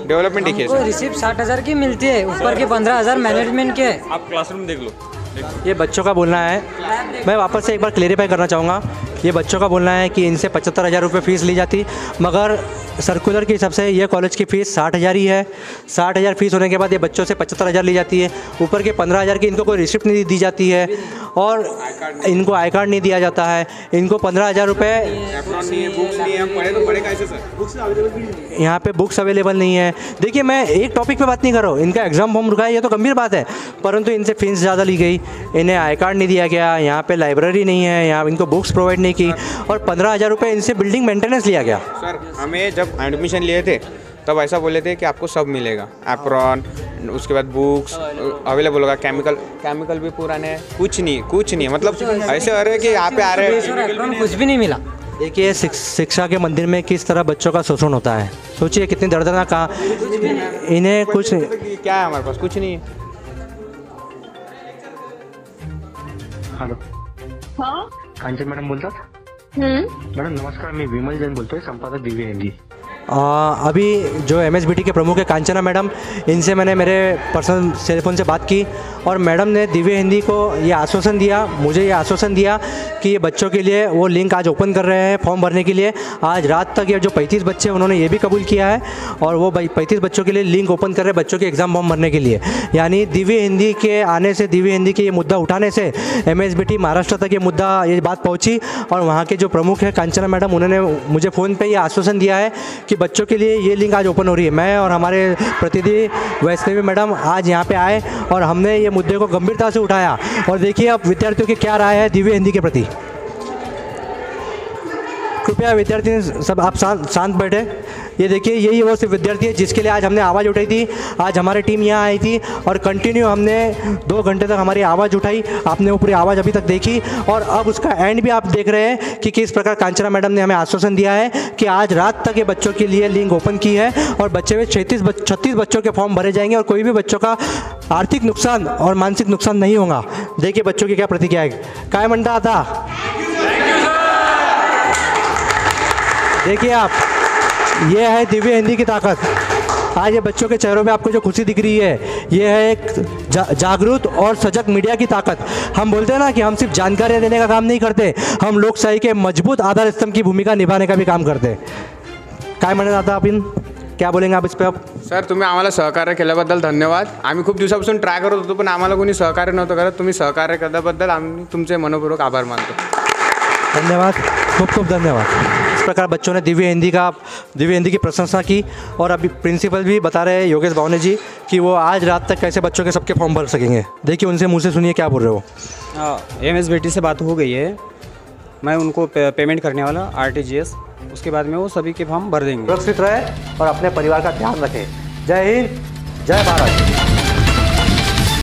डेवलपमेंट देखिए हमको सर. रिसिप्ट 60,000 की मिलती है, ऊपर के 15,000 मैनेजमेंट के है. आप क्लासरूम देख लो. ये बच्चों का बोलना है. मैं वापस से एक बार क्लेरिफाई करना चाहूँगा, ये बच्चों का बोलना है कि इनसे 75,000 रुपये फ़ीस ली जाती, मगर सर्कुलर के हिसाब से ये कॉलेज की फ़ीस 60,000 ही है. 60,000 फीस होने के बाद ये बच्चों से 75,000 ली जाती है, ऊपर के 15,000 की इनको कोई रिसिप्ट नहीं दी जाती है, और इनको आई कार्ड नहीं दिया जाता है. इनको 15,000 रुपये, यहाँ पे बुक्स अवेलेबल नहीं है. देखिए मैं एक टॉपिक पे बात नहीं कर रहा हूँ, इनका एग्ज़ाम फॉर्म रुका है, ये तो गंभीर बात है, परंतु इनसे फीस ज़्यादा ली गई, इन्हें आई कार्ड नहीं दिया गया, यहाँ पे लाइब्रेरी नहीं है, यहाँ इनको बुक्स प्रोवाइड नहीं की, और 15,000 रुपये इनसे बिल्डिंग मेंटेनेंस लिया गया. सर हमें जब एडमिशन लिए थे तब ऐसा बोले थे कि आपको सब मिलेगा, एप्रॉन, उसके बाद बुक्स अवेलेबल होगा, केमिकल भी पुराने हैं, कुछ नहीं, मतलब ऐसे आ रहे हैं कि यहाँ पे आ रहे हैं, कुछ भी नहीं मिला. देखिए शिक्षा के मंदिर में किस तरह बच्चों का शोषण होता है. सोचिए कितनी दर्दनाक कहा, इन्हें कुछ क्या है हमारे पास, कुछ नहीं है. हॅलो, हाँ कांचन मॅडम बोलतात. मॅडम नमस्कार, मी विमल जैन बोलतोय, संपादक दिव्य हिंदी. अभी जो MSBT के प्रमुख है कांचना मैडम, इनसे मैंने मेरे पर्सनल सेलफोन से बात की, और मैडम ने दिव्य हिंदी को ये आश्वासन दिया, मुझे ये आश्वासन दिया कि ये बच्चों के लिए वो लिंक आज ओपन कर रहे हैं फॉर्म भरने के लिए. आज रात तक ये जो 35 बच्चे हैं उन्होंने ये भी कबूल किया है, और वो 35 बच्चों के लिए लिंक ओपन कर रहे हैं बच्चों के एग्ज़ाम फॉर्म भरने के लिए. यानी दिव्य हिंदी के आने से, दिव्य हिंदी के ये मुद्दा उठाने से MSBT महाराष्ट्र तक ये बात पहुँची, और वहाँ के जो प्रमुख है कांचना मैडम, उन्होंने मुझे फ़ोन पर ये आश्वासन दिया है कि बच्चों के लिए ये लिंक आज ओपन हो रही है. मैं और हमारे प्रतिनिधि वैष्णवी मैडम आज यहाँ पे आए और हमने ये मुद्दे को गंभीरता से उठाया, और देखिए अब विद्यार्थियों की क्या राय है दिव्य हिंदी के प्रति. कृपया विद्यार्थी सब आप शांत बैठे. ये देखिए यही वो सिर्फ विद्यार्थी है जिसके लिए आज हमने आवाज़ उठाई थी. आज हमारी टीम यहाँ आई थी और कंटिन्यू हमने 2 घंटे तक हमारी आवाज़ उठाई. आपने वो पूरी आवाज़ अभी तक देखी, और अब उसका एंड भी आप देख रहे हैं कि किस प्रकार कांचना मैडम ने हमें आश्वासन दिया है कि आज रात तक ये बच्चों के लिए लिंक ओपन की है, और बच्चे में 36 बच्चों के फॉर्म भरे जाएंगे, और कोई भी बच्चों का आर्थिक नुकसान और मानसिक नुकसान नहीं होगा. देखिए बच्चों की क्या प्रतिक्रिया है. काय म्हणता आता. देखिए आप, ये है दिव्य हिंदी की ताकत. आज ये बच्चों के चेहरों पे आपको जो खुशी दिख रही है, ये है एक जागरूक और सजग मीडिया की ताकत. हम बोलते हैं ना कि हम सिर्फ जानकारी देने का काम नहीं करते, हम लोकशाही के मजबूत आधार स्तंभ की भूमिका निभाने का भी काम करते हैं. काय म्हणत आता आपण, क्या बोलेंगे आप इस पे. आप सर तुम्ही आम्हाला सहकार्य केल्याबद्दल धन्यवाद. आम्ही खूप दिवसापासून ट्राय करत होतो, पण आम्हाला कोणी सहकार्य नव्हतं करत. तुम्ही सहकार्य केल्याबद्दल आम्ही तुमचे मनपूर्वक आभार मानतो. धन्यवाद, खूब धन्यवाद. इस प्रकार बच्चों ने दिव्य हिंदी की प्रशंसा की, और अभी प्रिंसिपल भी बता रहे हैं योगेश भावने जी कि वो आज रात तक कैसे बच्चों के सबके फॉर्म भर सकेंगे. देखिए उनसे मुँह से सुनिए क्या बोल रहे हो. MSBT से बात हो गई है, मैं उनको पेमेंट करने वाला RTGS, उसके बाद में वो सभी के फॉर्म भर देंगे. सुरक्षित रहे और अपने परिवार का ध्यान रखें. जय हिंद, जय भारत.